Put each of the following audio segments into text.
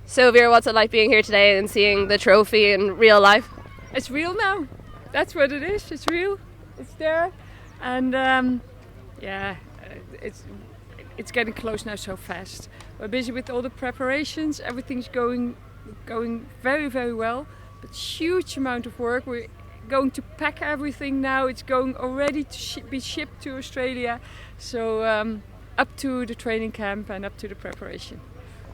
So Vera, what's it like being here today and seeing the trophy in real life? It's real now. That's what it is. It's real. It's there, and it's getting close now so fast. We're busy with all the preparations. Everything's going very, very well. But huge amount of work. We're going to pack everything now. It's going already to be shipped to Australia. So up to the training camp and up to the preparation.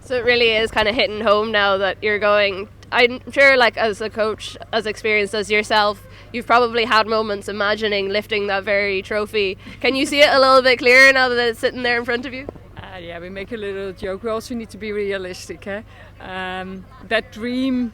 So it really is kind of hitting home now that you're going. I'm sure, like, as a coach as experienced as yourself, you've probably had moments imagining lifting that very trophy. Can you see it a little bit clearer now that it's sitting there in front of you? Yeah, we make a little joke. We also need to be realistic. That dream,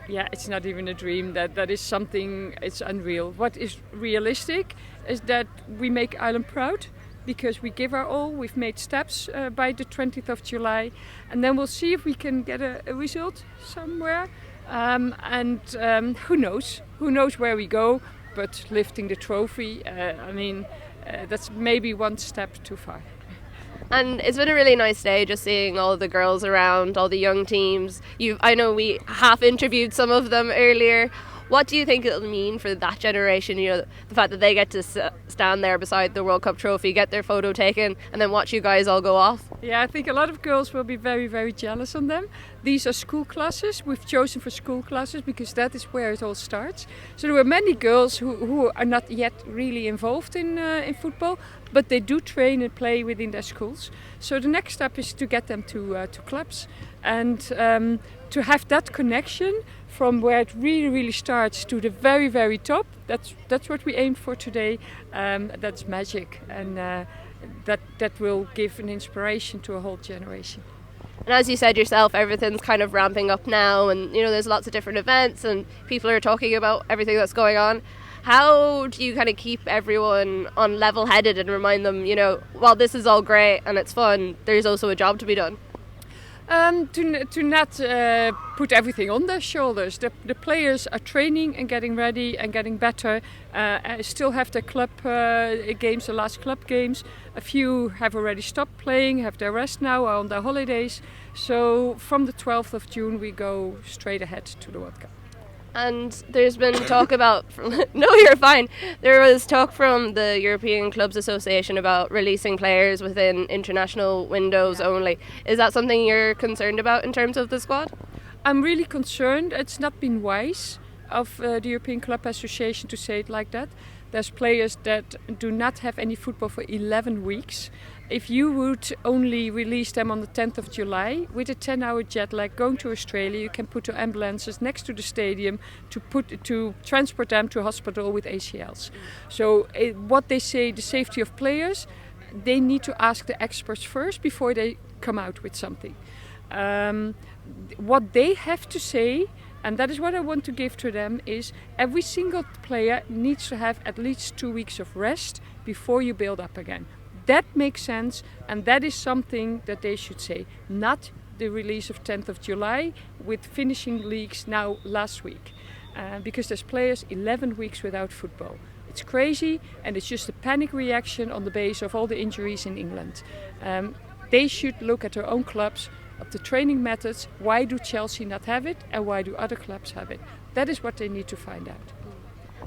it's not even a dream. That is something, it's unreal. What is realistic is that we make Ireland proud, because we give our all. We've made steps by the 20th of July, and then we'll see if we can get a result somewhere. Who knows where we go, but lifting the trophy, that's maybe one step too far. And it's been a really nice day just seeing all the girls around, all the young teams. I know we half interviewed some of them earlier. What do you think it'll mean for that generation, the fact that they get to stand there beside the World Cup trophy, get their photo taken, and then watch you guys all go off? Yeah, I think a lot of girls will be very, very jealous on them. These are school classes. We've chosen for school classes because that is where it all starts. So there were many girls who are not yet really involved in football, but they do train and play within their schools. So the next step is to get them to clubs and to have that connection from where it really, really starts to the very, very top. That's what we aim for today. That's magic, and that will give an inspiration to a whole generation. And as you said yourself, everything's kind of ramping up now, and there's lots of different events and people are talking about everything that's going on. How do you kind of keep everyone on level-headed and remind them, while this is all great and it's fun, there's also a job to be done? To not put everything on their shoulders. The players are training and getting ready and getting better. Still have their club games, the last club games. A few have already stopped playing, have their rest now, are on their holidays. So from the 12th of June we go straight ahead to the World Cup. And there's been talk about... No, you're fine. There was talk from the European Clubs Association about releasing players within international windows only. Is that something you're concerned about in terms of the squad? I'm really concerned. It's not been wise of the European Club Association to say it like that. There's players that do not have any football for 11 weeks. If you would only release them on the 10th of July, with a 10-hour jet lag going to Australia, you can put the ambulances next to the stadium to transport them to hospital with ACLs. So what they say, the safety of players, they need to ask the experts first before they come out with something. What they have to say, and that is what I want to give to them, is every single player needs to have at least 2 weeks of rest before you build up again. That makes sense, and that is something that they should say, not the release of 10th of July with finishing leagues now last week. Because there's players 11 weeks without football. It's crazy, and it's just a panic reaction on the base of all the injuries in England. They should look at their own clubs, at the training methods. Why do Chelsea not have it, and why do other clubs have it? That is what they need to find out.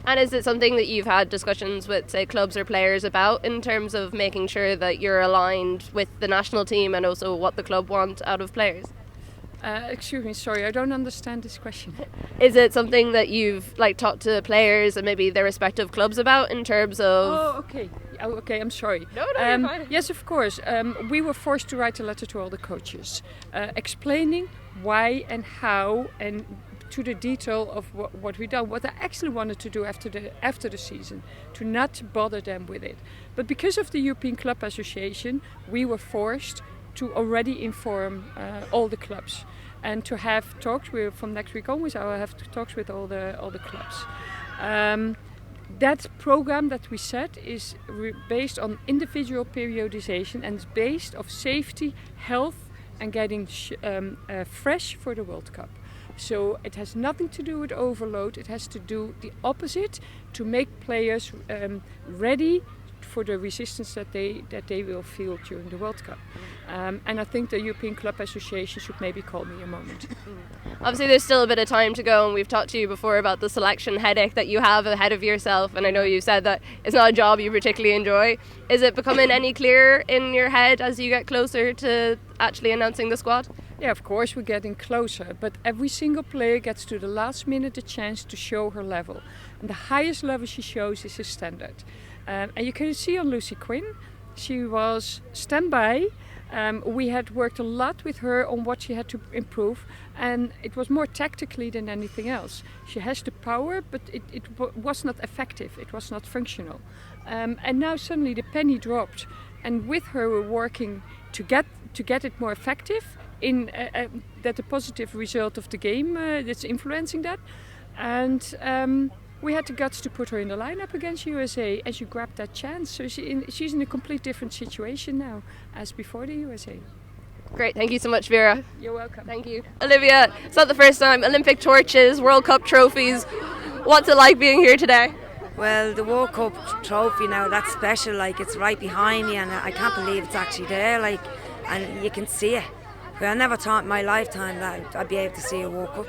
And is it something that you've had discussions with, say, clubs or players about in terms of making sure that you're aligned with the national team and also what the club want out of players? Excuse me, sorry, I don't understand this question. Is it something that you've talked to players and maybe their respective clubs about in terms of... Oh, okay, I'm sorry. No, you're fine. Yes, of course. We were forced to write a letter to all the coaches explaining why and how and to the detail of what we done, what I actually wanted to do after the season, to not bother them with it. But because of the European Club Association, we were forced to already inform all the clubs and to have talks. From next week onwards, I will have talks with all the clubs. That program that we set is based on individual periodization and is based on safety, health, and getting fresh for the World Cup. So it has nothing to do with overload. It has to do the opposite, to make players ready for the resistance that they will feel during the World Cup. And I think the European Club Association should maybe call me a moment. Obviously there's still a bit of time to go, and we've talked to you before about the selection headache that you have ahead of yourself, and I know you said that it's not a job you particularly enjoy. Is it becoming any clearer in your head as you get closer to actually announcing the squad? Yeah, of course we're getting closer, but every single player gets to the last minute a chance to show her level. And the highest level she shows is a standard. And you can see on Lucy Quinn, she was standby. We had worked a lot with her on what she had to improve, and it was more tactically than anything else. She has the power, but it was not effective, it was not functional. And now suddenly the penny dropped, and with her we're working to get it more effective, in that the positive result of the game that's influencing that. And we had the guts to put her in the lineup against USA, and she grabbed that chance. So she's in a complete different situation now as before the USA. Great, thank you so much, Vera. You're welcome. Thank you. Olivia, it's not the first time. Olympic torches, World Cup trophies. What's it like being here today? Well, the World Cup trophy now, that's special. Like, it's right behind me, and I can't believe it's actually there. Like, and you can see it. But I never thought in my lifetime that I'd be able to see a World Cup.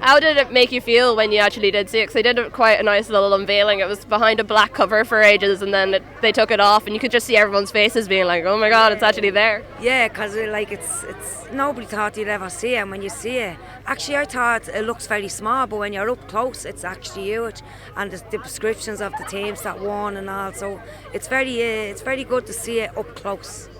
How did it make you feel when you actually did see it? Because they did quite a nice little unveiling. It was behind a black cover for ages, and then they took it off, and you could just see everyone's faces being like, "Oh my God, it's actually there!" Yeah, because it's nobody thought you'd ever see it. And when you see it, actually, I thought it looks very small, but when you're up close, it's actually huge. And the descriptions of the teams that won and all, so it's very good to see it up close.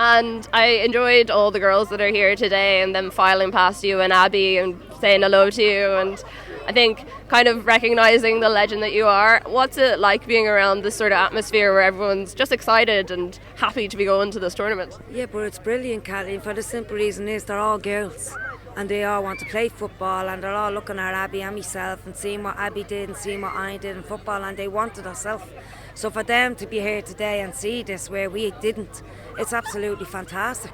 And I enjoyed all the girls that are here today, and them filing past you and Abbie and saying hello to you, and I think kind of recognising the legend that you are. What's it like being around this sort of atmosphere where everyone's just excited and happy to be going to this tournament? Yeah, but it's brilliant, Kathleen, for the simple reason is they're all girls and they all want to play football, and they're all looking at Abbie and myself and seeing what Abbie did and seeing what I did in football, and they wanted herself. So for them to be here today and see this where we didn't, it's absolutely fantastic.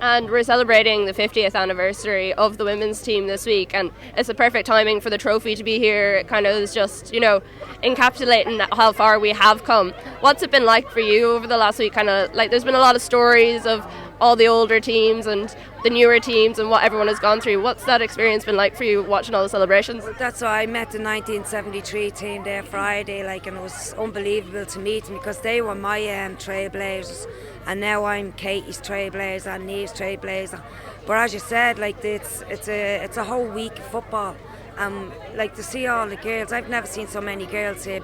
And we're celebrating the 50th anniversary of the women's team this week, and it's the perfect timing for the trophy to be here. It kind of is just, encapsulating how far we have come. What's it been like for you over the last week? Kind of like there's been a lot of stories of all the older teams and the newer teams and what everyone has gone through. What's that experience been like for you watching all the celebrations? That's why I met the 1973 team there Friday, and it was unbelievable to meet them because they were my trailblazers, and now I'm Katie's trailblazer and Neve's trailblazer. But as you said, it's a whole week of football. To see all the girls, I've never seen so many girls here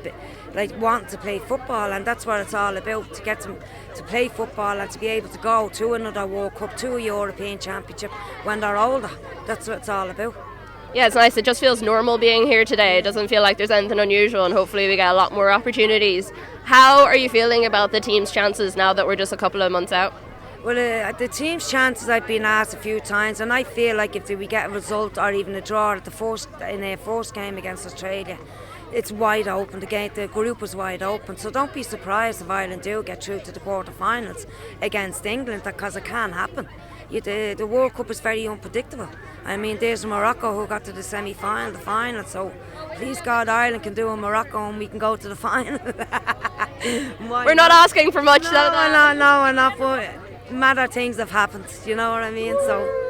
want to play football, and that's what it's all about, to get them to play football and to be able to go to another World Cup, to a European Championship when they're older. That's what it's all about. Yeah, it's nice. It just feels normal being here today. It doesn't feel like there's anything unusual, and hopefully we get a lot more opportunities. How are you feeling about the team's chances now that we're just a couple of months out? Well, the team's chances, I've been asked a few times, and I feel like if we get a result or even a draw in their first game against Australia, it's wide open. The group was wide open, so don't be surprised if Ireland do get through to the quarter-finals against England, because it can happen. The World Cup is very unpredictable. I mean, there's Morocco who got to the semi-final, the final, so please God Ireland can do a Morocco and we can go to the final. We're not asking for much. No, enough, but madder things have happened, you know what I mean? So.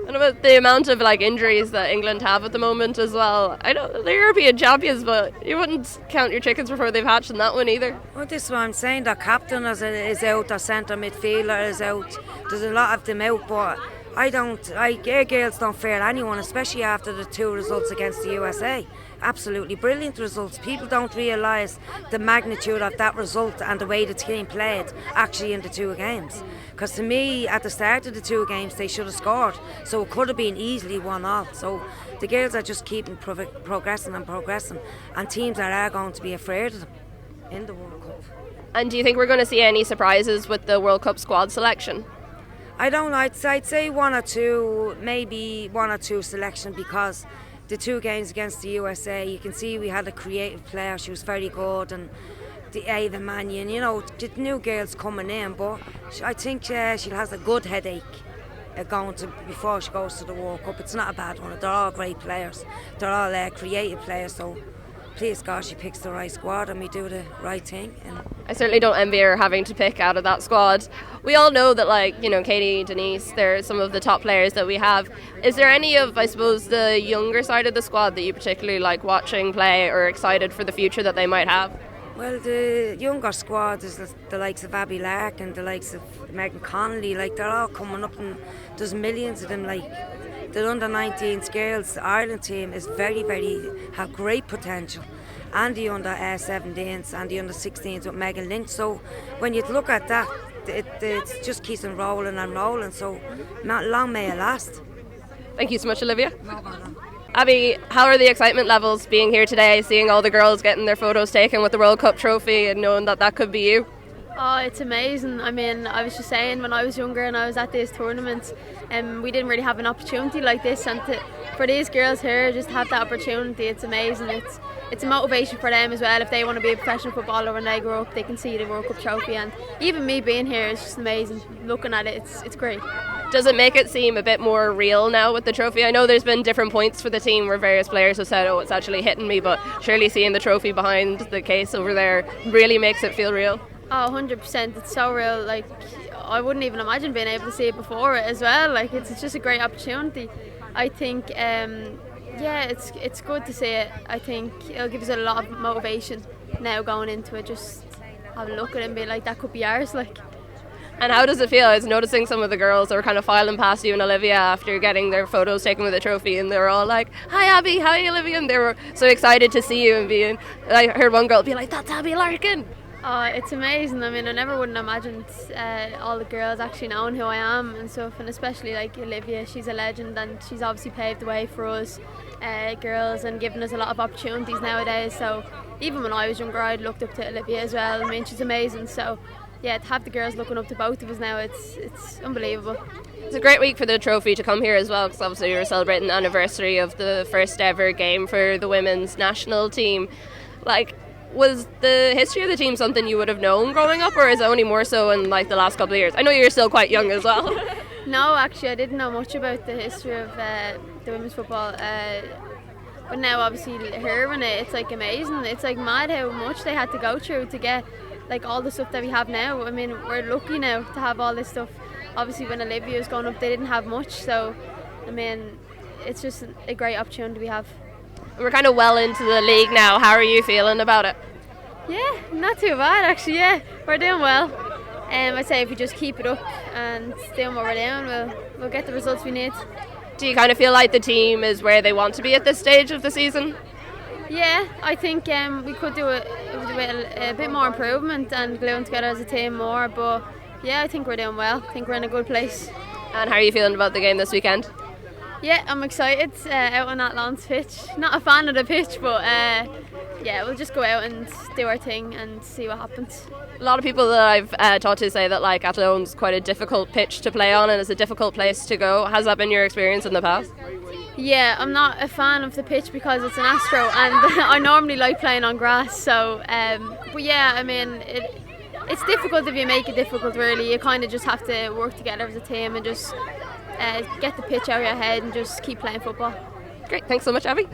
And about the amount of injuries that England have at the moment as well. I know they're European champions, but you wouldn't count your chickens before they've hatched in that one either. Well, this is what I'm saying. Their captain is out, their centre midfielder is out. There's a lot of them out, but girls don't fear anyone, especially after the two results against the USA. Absolutely brilliant results. People don't realise the magnitude of that result and the way the team played actually in the two games. Because to me, at the start of the two games, they should have scored. So it could have been easily 1-1. So the girls are just keeping progressing. And teams are going to be afraid of them in the World Cup. And do you think we're going to see any surprises with the World Cup squad selection? I don't know. I'd say one or two, maybe one or two selection, because the two games against the USA, you can see we had a creative player. She was very good, and the Ava Mannion, the new girls coming in, but I think she has a good headache before she goes to the World Cup. It's not a bad one. They're all great players. They're all creative players, so please God she picks the right squad and we do the right thing. And I certainly don't envy her having to pick out of that squad. We all know that, like, you know, Katie, Denise, they're some of the top players that we have. Is there any of, I suppose, the younger side of the squad that you particularly like watching play or excited for the future that they might have? Well, the younger squad is the likes of Abbie Larkin, the likes of Megan Connolly, like they're all coming up, and there's millions of them. Like the under-19s girls Ireland team is have great potential, and the under-17s and the under-16s with Megan Lynch. So when you look at that, it just keeps on rolling and rolling. So not long may it last. Thank you so much, Olivia. Abbie, how are the excitement levels being here today, seeing all the girls getting their photos taken with the World Cup trophy and knowing that that could be you? Oh, it's amazing. I mean, I was just saying, when I was younger and I was at these tournaments, we didn't really have an opportunity like this, and for these girls here just to have that opportunity, it's amazing. It's a motivation for them as well. If they want to be a professional footballer when they grow up, they can see the World Cup trophy, and even me being here is just amazing. Looking at it, it's great. Does it make it seem a bit more real now with the trophy? I know there's been different points for the team where various players have said, oh, it's actually hitting me, but surely seeing the trophy behind the case over there really makes it feel real. Oh, 100%. It's so real. Like, I wouldn't even imagine being able to see it before it as well. Like, it's just a great opportunity. I think, it's good to see it. I think it'll give us a lot of motivation now going into it. Just have a look at it and be like, that could be ours. Like. And how does it feel? I was noticing some of the girls that were kind of filing past you and Olivia after getting their photos taken with the trophy, and they were all like, hi Abbie, hi Olivia, and they were so excited to see you, and I heard one girl be like, that's Abbie Larkin. Oh, it's amazing. I mean, I never wouldn't have imagined all the girls actually knowing who I am and stuff, and especially like Olivia, she's a legend, and she's obviously paved the way for us girls and given us a lot of opportunities nowadays. So even when I was younger, I looked up to Olivia as well. I mean, she's amazing. So yeah, to have the girls looking up to both of us now, it's unbelievable. It's a great week for the trophy to come here as well, because obviously you're celebrating the anniversary of the first ever game for the women's national team. Like, was the history of the team something you would have known growing up, or is it only more so in like the last couple of years? I know you're still quite young as well. No, actually I didn't know much about the history of the women's football, but now obviously hearing it, it's like amazing. It's like mad how much they had to go through to get like all the stuff that we have now. I mean, we're lucky now to have all this stuff. Obviously when Olivia was growing up, they didn't have much, so I mean, it's just a great opportunity we have. We're kind of well into the league now. How are you feeling about it? Yeah, not too bad actually. Yeah, we're doing well. I'd say if we just keep it up and doing what we're doing, we'll get the results we need. Do you kind of feel like the team is where they want to be at this stage of the season? Yeah, I think we could do a bit more improvement and gluing together as a team more, but yeah, I think we're doing well. I think we're in a good place. And how are you feeling about the game this weekend? Yeah, I'm excited out on that Lance pitch. Not a fan of the pitch, but yeah, we'll just go out and do our thing and see what happens. A lot of people that I've talked to say that like Athlone quite a difficult pitch to play on and it's a difficult place to go. Has that been your experience in the past? Yeah, I'm not a fan of the pitch because it's an Astro, and I normally like playing on grass. So, but yeah, I mean, it's difficult if you make it difficult. Really, you kind of just have to work together as a team and just get the pitch out of your head and just keep playing football. Great, thanks so much, Abbie.